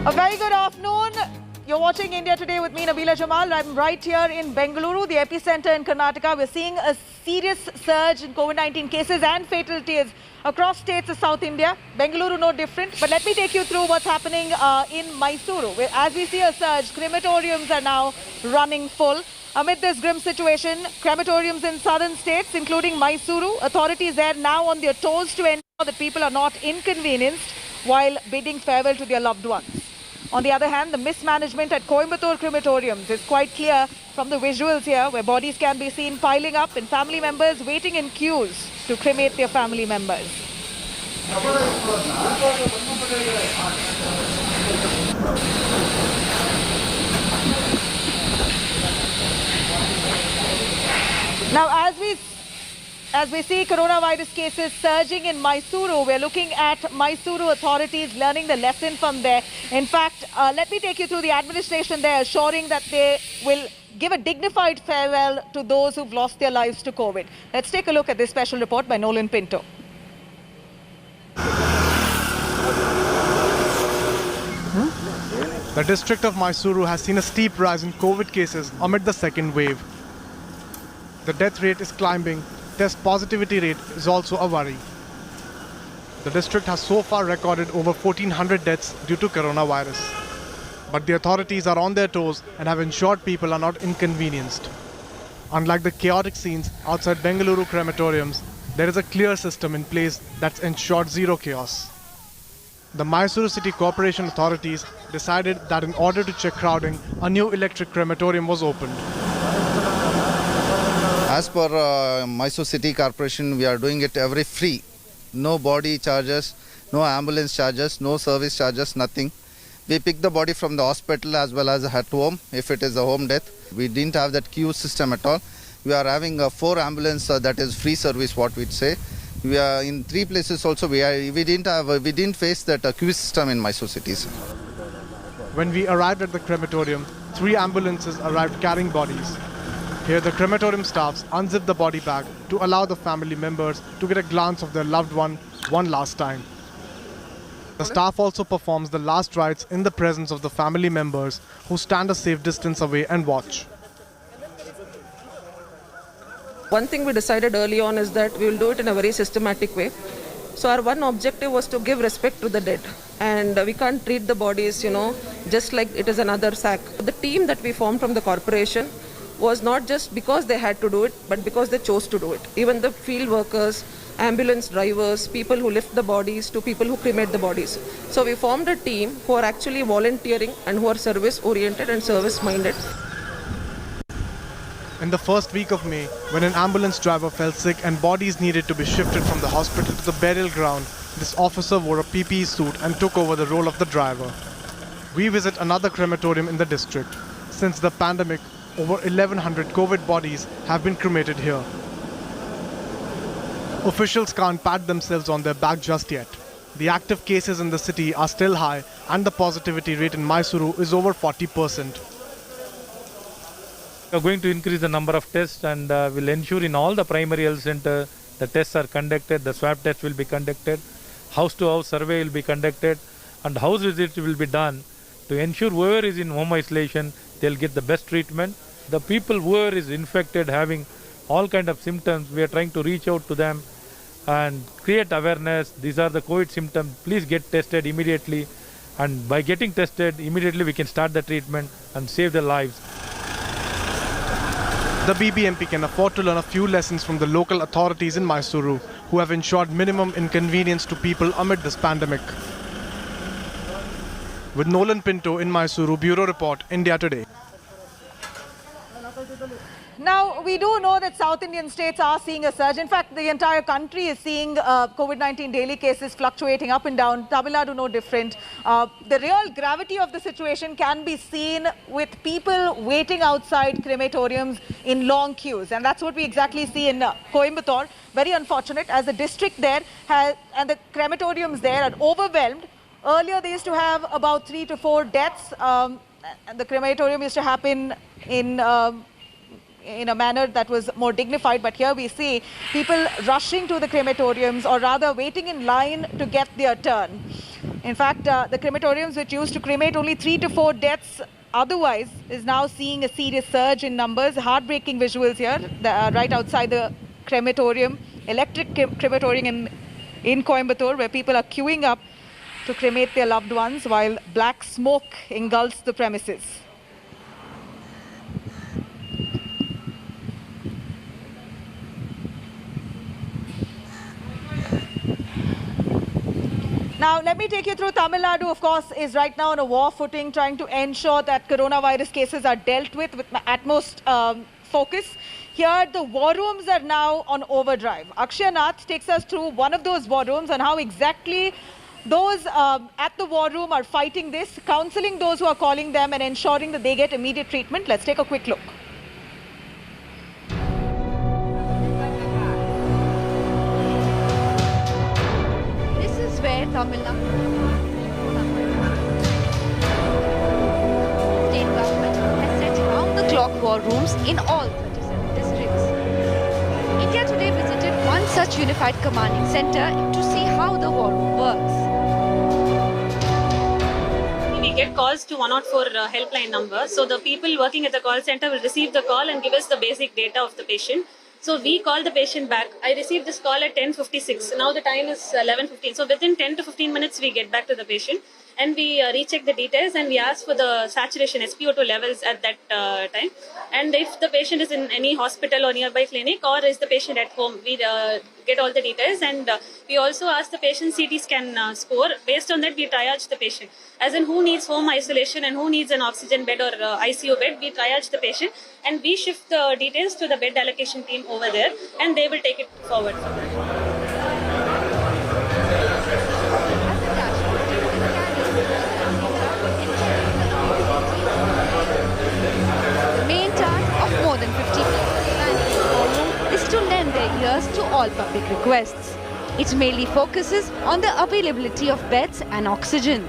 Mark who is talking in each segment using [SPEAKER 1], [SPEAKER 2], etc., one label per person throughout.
[SPEAKER 1] A very good afternoon. You're watching India Today with me, Nabila Jamal. I'm right here in Bengaluru, the epicenter in Karnataka. We're seeing a serious surge in COVID-19 cases and fatalities across states of South India. Bengaluru no different. But let me take you through what's happening in Mysuru. As we see a surge, crematoriums are now running full. Amid this grim situation, crematoriums in southern states, including Mysuru, authorities there now on their toes to ensure that people are not inconvenienced while bidding farewell to their loved ones. On the other hand, the mismanagement at Coimbatore crematoriums is quite clear from the visuals here, where bodies can be seen piling up and family members waiting in queues to cremate their family members. Now, as we see coronavirus cases surging in Mysuru, we're looking at Mysuru authorities learning the lesson from there. In fact, let me take you through the administration there, assuring that they will give a dignified farewell to those who've lost their lives to COVID. Let's take a look at this special report by Nolan Pinto.
[SPEAKER 2] The district of Mysuru has seen a steep rise in COVID cases amid the second wave. The death rate is climbing. Test positivity rate is also a worry. The district has so far recorded over 1,400 deaths due to coronavirus. But the authorities are on their toes and have ensured people are not inconvenienced. Unlike the chaotic scenes outside Bengaluru crematoriums, there is a clear system in place that's ensured zero chaos. The Mysuru City Corporation authorities decided that in order to check crowding, a new electric crematorium was opened.
[SPEAKER 3] As per Mysuru City Corporation, we are doing it every free. No body charges, no ambulance charges, no service charges, nothing. We pick the body from the hospital as well as at home if it is a home death. We didn't have that queue system at all. We are having 4 ambulance that is free service, what we'd say. We are in 3 places also. We didn't face that queue system in Mysuru cities.
[SPEAKER 2] When we arrived at the crematorium, 3 ambulances arrived carrying bodies. Here, the crematorium staffs unzip the body bag to allow the family members to get a glance of their loved one last time. The staff also performs the last rites in the presence of the family members who stand a safe distance away and watch.
[SPEAKER 4] One thing we decided early on is that we will do it in a very systematic way. So our one objective was to give respect to the dead. And we can't treat the bodies, just like it is another sack. The team that we formed from the corporation was not just because they had to do it, but because they chose to do it. Even the field workers, ambulance drivers, people who lift the bodies to people who cremate the bodies. So we formed a team who are actually volunteering and who are service-oriented and service-minded.
[SPEAKER 2] In the first week of May, when an ambulance driver fell sick and bodies needed to be shifted from the hospital to the burial ground, this officer wore a PPE suit and took over the role of the driver. We visit another crematorium in the district. Since the pandemic, over 1,100 COVID bodies have been cremated here. Officials can't pat themselves on their back just yet. The active cases in the city are still high and the positivity rate in Mysuru is over 40%.
[SPEAKER 5] We are going to increase the number of tests and will ensure in all the primary health centers the tests are conducted, the swab test will be conducted, house-to-house survey will be conducted and house visits will be done to ensure whoever is in home isolation, they'll get the best treatment. The people whoever is infected having all kind of symptoms, we are trying to reach out to them and create awareness. These are the COVID symptoms. Please get tested immediately. And by getting tested, immediately we can start the treatment and save their lives.
[SPEAKER 2] The BBMP can afford to learn a few lessons from the local authorities in Mysuru, who have ensured minimum inconvenience to people amid this pandemic. With Nolan Pinto in Mysuru, Bureau Report, India Today.
[SPEAKER 1] Now, we do know that South Indian states are seeing a surge. In fact, the entire country is seeing COVID-19 daily cases fluctuating up and down. Tamil Nadu no different. The real gravity of the situation can be seen with people waiting outside crematoriums in long queues. And that's what we exactly see in Coimbatore. Very unfortunate, as the district there and the crematoriums there are overwhelmed. Earlier, they used to have about 3 to 4 deaths. And the crematorium used to happen in a manner that was more dignified, but here we see people rushing to the crematoriums, or rather waiting in line to get their turn. In fact, the crematoriums which used to cremate only 3 to 4 deaths otherwise is now seeing a serious surge in numbers. Heartbreaking visuals here, right outside the crematorium, electric crematorium in Coimbatore, where people are queuing up to cremate their loved ones while black smoke engulfs the premises. Now, let me take you through. Tamil Nadu, of course, is right now on a war footing, trying to ensure that coronavirus cases are dealt with utmost focus. Here, the war rooms are now on overdrive. Akshay Nath takes us through one of those war rooms and how exactly those at the war room are fighting this, counseling those who are calling them and ensuring that they get immediate treatment. Let's take a quick look.
[SPEAKER 6] Where Tamil Nadu state government has set round-the-clock war rooms in all 37 districts. India Today visited one such unified commanding center to see how the war room works.
[SPEAKER 7] We get calls to 104 helpline number. So the people working at the call center will receive the call and give us the basic data of the patient. So we call the patient back. I received this call at 10:56. Now the time is 11:15. So within 10 to 15 minutes, we get back to the patient and we recheck the details and we ask for the saturation SpO2 levels at that time. And if the patient is in any hospital or nearby clinic or is the patient at home, we get all the details and we also ask the patient CT scan score. Based on that, we triage the patient. As in who needs home isolation and who needs an oxygen bed or ICU bed, we triage the patient and we shift the details to the bed allocation team over there and they will take it forward from there.
[SPEAKER 6] The main task of more than 50 people manning the war room is to lend their ears to all public requests. It mainly focuses on the availability of beds and oxygen.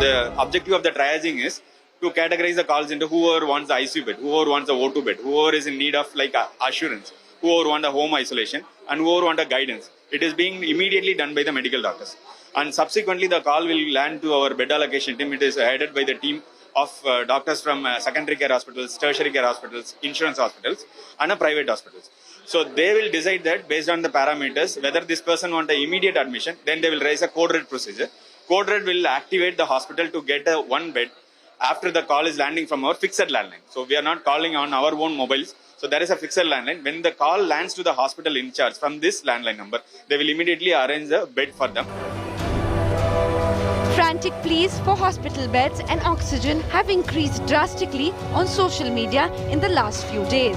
[SPEAKER 8] The objective of the triaging is to categorize the calls into whoever wants the ICU bed, whoever wants the O2 bed, whoever is in need of assurance, whoever wants a home isolation, and whoever wants a guidance. It is being immediately done by the medical doctors. And subsequently, the call will land to our bed allocation team. It is headed by the team of doctors from secondary care hospitals, tertiary care hospitals, insurance hospitals, and private hospitals. So they will decide that based on the parameters, whether this person wants an immediate admission, then they will raise a code red procedure. Code red will activate the hospital to get one bed after the call is landing from our fixed landline. So we are not calling on our own mobiles. So there is a fixed landline. When the call lands to the hospital in charge from this landline number, they will immediately arrange a bed for them.
[SPEAKER 6] Frantic pleas for hospital beds and oxygen have increased drastically on social media in the last few days.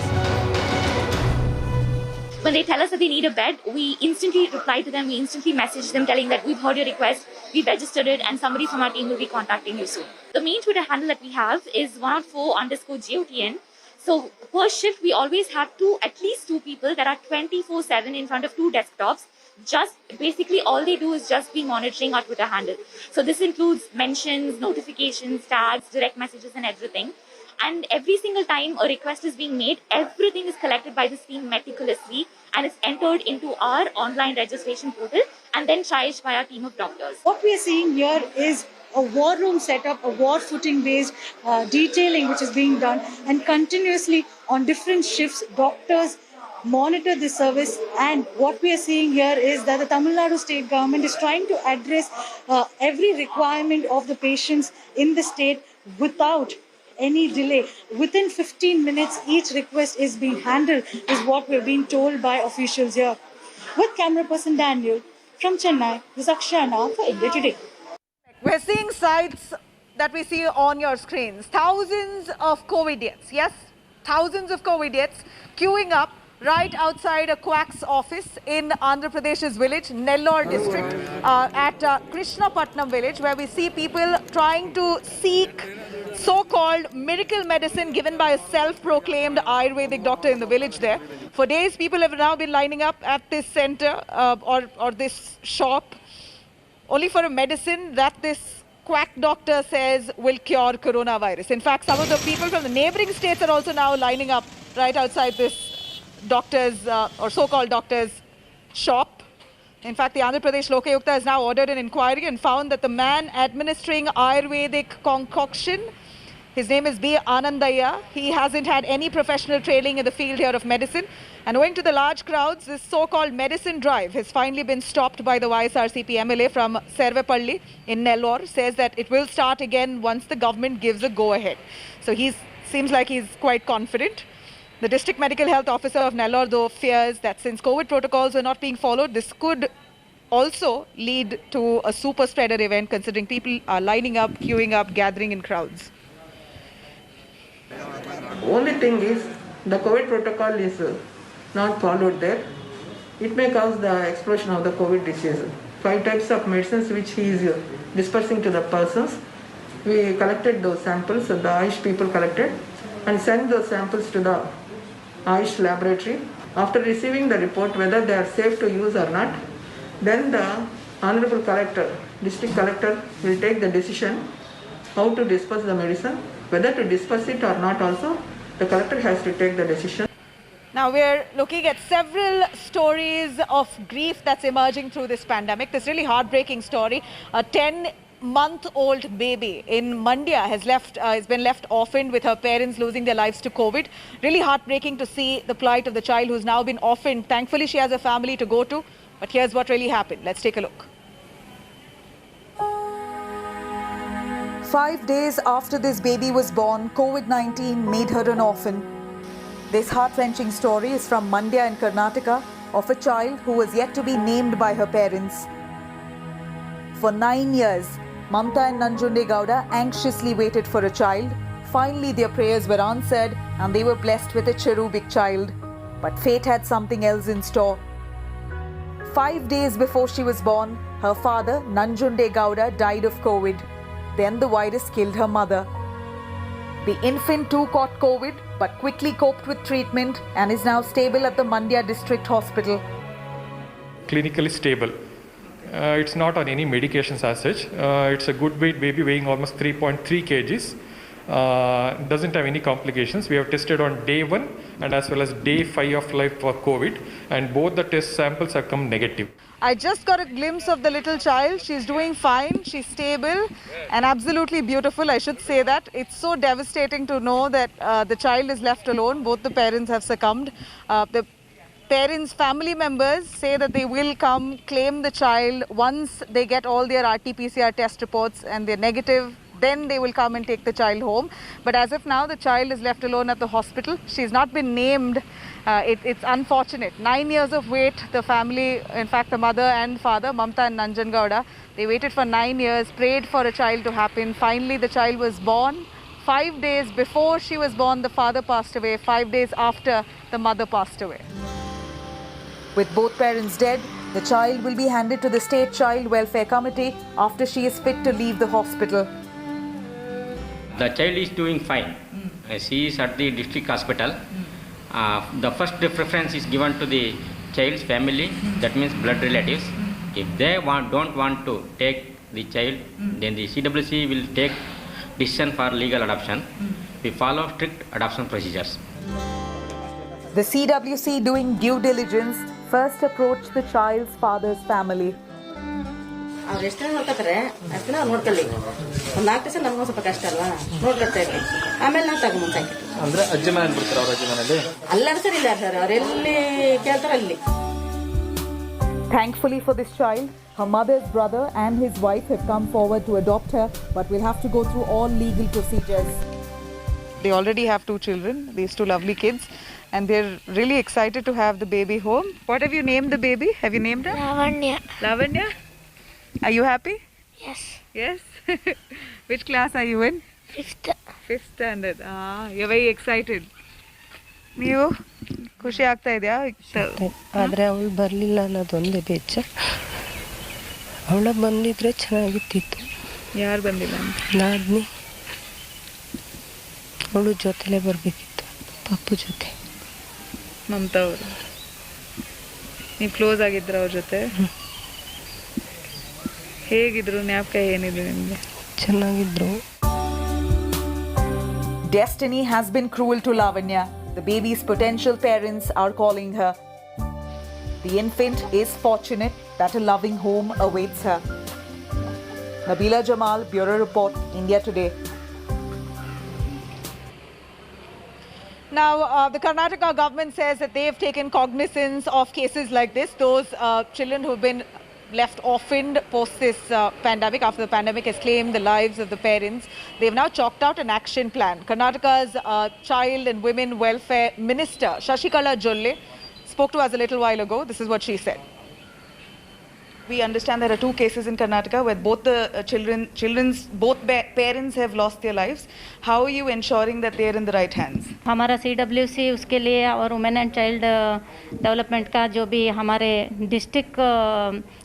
[SPEAKER 9] When they tell us that they need a bed, we instantly reply to them, we instantly message them telling that we've heard your request, we've registered it, and somebody from our team will be contacting you soon. The main Twitter handle that we have is 104_GOTN. So per shift, we always have at least two people that are 24/7 in front of two desktops. Just basically all they do is just be monitoring our Twitter handle. So this includes mentions, notifications, tags, direct messages, and everything. And every single time a request is being made, everything is collected by this team meticulously and is entered into our online registration portal and then triaged by our team of doctors.
[SPEAKER 10] What we are seeing here is a war room setup, a war footing based detailing which is being done, and continuously on different shifts, doctors monitor the service. And what we are seeing here is that the Tamil Nadu state government is trying to address every requirement of the patients in the state without any delay. Within 15 minutes, each request is being handled, is what we're being told by officials here. With camera person Daniel from Chennai, this is Akshana for India Today.
[SPEAKER 1] We're seeing sites that we see on your screens. Thousands of Covidians, yes, thousands of Covidians queuing up right outside a quack's office in Andhra Pradesh's village, Nellore district, at Krishnapatnam village, where we see people trying to seek so-called miracle medicine given by a self-proclaimed Ayurvedic doctor in the village there. For days, people have now been lining up at this center or this shop only for a medicine that this quack doctor says will cure coronavirus. In fact, some of the people from the neighboring states are also now lining up right outside this doctor's or so-called doctor's shop. In fact, the Andhra Pradesh Lokayukta has now ordered an inquiry and found that the man administering Ayurvedic concoction, his name is B. Anandaya. He hasn't had any professional training in the field here of medicine. And owing to the large crowds, this so-called medicine drive has finally been stopped by the YSRCP MLA from Servepalli in Nellore. Says that it will start again once the government gives a go-ahead. So seems like he's quite confident. The District Medical Health Officer of Nellore, though, fears that since COVID protocols are not being followed, this could also lead to a super spreader event, considering people are lining up, queuing up, gathering in crowds.
[SPEAKER 4] Only thing is, the COVID protocol is not followed there. It may cause the explosion of the COVID disease. 5 types of medicines which he is dispersing to the persons. We collected those samples, the Ayush people collected, and sent those samples to the Ayush laboratory. After receiving the report whether they are safe to use or not, then the Honorable Collector, District Collector will take the decision how to disperse the medicine. Whether to disperse it or not also, the Collector has to take the decision.
[SPEAKER 1] Now we're looking at several stories of grief that's emerging through this pandemic. This really heartbreaking story. A 10-month-old baby in Mandya has been left orphaned with her parents losing their lives to COVID. Really heartbreaking to see the plight of the child who's now been orphaned. Thankfully, she has a family to go to. But here's what really happened. Let's take a look. 5 days after this baby was born, COVID-19 made her an orphan. This heart-wrenching story is from Mandya in Karnataka of a child who was yet to be named by her parents. For 9 years, Mamta and Nanjunde Gowda anxiously waited for a child. Finally, their prayers were answered and they were blessed with a cherubic child. But fate had something else in store. 5 days before she was born, her father, Nanjunde Gowda, died of COVID. Then the virus killed her mother. The infant too caught COVID, but quickly coped with treatment and is now stable at the Mandya District Hospital.
[SPEAKER 11] Clinically stable. It's not on any medications as such. It's a good weight baby weighing almost 3.3 kgs. Doesn't have any complications. We have tested on day 1 and as well as day 5 of life for COVID, and both the test samples have come negative.
[SPEAKER 1] I just got a glimpse of the little child. She's doing fine. She's stable and absolutely beautiful. I should say that. It's so devastating to know that the child is left alone. Both the parents have succumbed. The parents' family members say that they will come claim the child once they get all their RT-PCR test reports and they're negative. Then they will come and take the child home. But as of now, the child is left alone at the hospital. She's not been named. It's unfortunate. 9 years of wait. The family, in fact, the mother and father, Mamta and Nanjan Gowda, they waited for 9 years, prayed for a child to happen. Finally, the child was born. 5 days before she was born, the father passed away. 5 days after, the mother passed away. With both parents dead, the child will be handed to the State Child Welfare Committee after she is fit to leave the hospital.
[SPEAKER 12] The child is doing fine. She is at the district hospital. The first preference is given to the child's family, that means blood relatives. If they don't want to take the child, then the CWC will take decision for legal adoption. We follow strict adoption procedures.
[SPEAKER 1] The CWC, doing due diligence, first approached the child's father's family. Thankfully for this child, her mother's brother and his wife have come forward to adopt her, but will have to go through all legal procedures. They already have 2 children, these 2 lovely kids, and they're really excited to have the baby home. What have you named the baby? Have you named her?
[SPEAKER 13] Lavanya.
[SPEAKER 1] Lavanya? Are you happy?
[SPEAKER 13] Yes.
[SPEAKER 1] Yes? Which class are you in?
[SPEAKER 13] 5th.
[SPEAKER 1] 5th standard. You're very excited. ನೀವು ಖುಷಿ ಆಗ್ತಾ ಇದೆಯಾ?
[SPEAKER 14] ಆದರೆ ಅವಳು ಬರಲಿಲ್ಲ ಅನ್ನೋದೊಂದೇ ಬೇಜಾರು. ಅವಳ ಬಂದಿದ್ರೆ ಚೆನ್ನಾಗಿತ್ತಿತ್ತು.
[SPEAKER 1] ಯಾರು ಬಂದಿಲ್ಲ?
[SPEAKER 14] ನಾದ್ನಿ. ಅವಳು ಜೊತೆಲೇ ಬರಬೇಕಿತ್ತು, ಪಪ್ಪು ಜೊತೆ.
[SPEAKER 1] ಮಮತಾ ಅವರು. ನೀವು ಕ್ಲೋಸ್ ಆಗಿದ್ರ ಅವ್ರ ಜೊತೆ? ಹೇಗಿದ್ರು? ಜ್ಞಾಪಕ ಏನಿದೆ ನಿಮಗೆ?
[SPEAKER 14] ಚೆನ್ನಾಗಿದ್ರು.
[SPEAKER 1] Destiny has been cruel to Lavanya. The baby's potential parents are calling her. The infant is fortunate that a loving home awaits her. Nabila Jamal, Bureau Report, India Today. Now, the Karnataka government says that they have taken cognizance of cases like this, those children who have been left orphaned post this pandemic, after the pandemic has claimed the lives of the parents. They've now chalked out an action plan. Karnataka's Child and Women Welfare Minister, Shashikala Jolle, spoke to us a little while ago. This is what she said. We understand there are 2 cases in Karnataka where both the both parents have lost their lives. How are you ensuring that they are in the right hands?
[SPEAKER 13] हमारा CWC उसके लिए और women and child development का जो भी हमारे district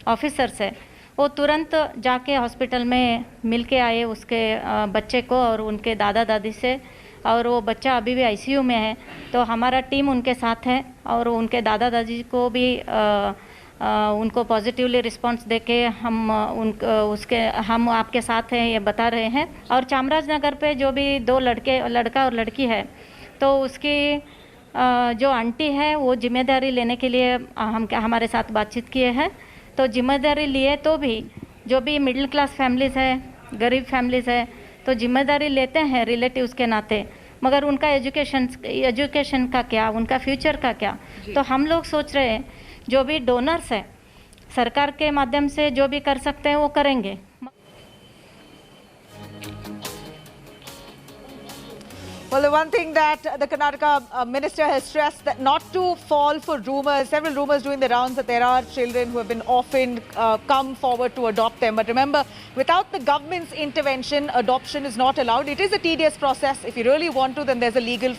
[SPEAKER 13] officers है वो तुरंत जाके हॉस्पिटल में मिल के आए उसके बच्चे को और उनके दादा दादी से, और वो बच्चा अभी भी ICU में है, तो हमारा टीम उनके साथ है और उनके दादा दादी को भी उनको पॉजिटिवली रिस्पांस देके हम हम आपके साथ हैं ये बता रहे हैं। और चामराजनगर पे जो भी 2 लड़का और लड़की है, तो उसकी जो आंटी है वो जिम्मेदारी लेने के लिए हमारे साथ बातचीत किए हैं। तो जिम्मेदारी लिए तो भी जो भी मिडिल क्लास फैमिलीज़ है, गरीब फैमिलीज़ है, तो जिम्मेदारी लेते हैं रिलेटिव्स के नाते, मगर उनका एजुकेशन का क्या, उनका फ्यूचर का क्या। तो हम लोग सोच रहे हैं जो भी डोनर्स हैं सरकार के माध्यम से जो भी कर सकते हैं वो करेंगे।
[SPEAKER 1] Well, the one thing that the Karnataka minister has stressed that not to fall for rumors, several rumors doing the rounds that there are children who have been orphaned, come forward to adopt them. But remember, without the government's intervention, adoption is not allowed. It is a tedious process. If you really want to, then there's a legal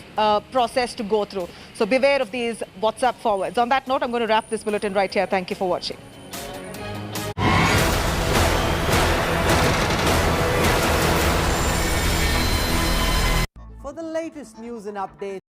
[SPEAKER 1] process to go through. So beware of these WhatsApp forwards. On that note, I'm going to wrap this bulletin right here. Thank you for watching.
[SPEAKER 15] For the latest news and updates,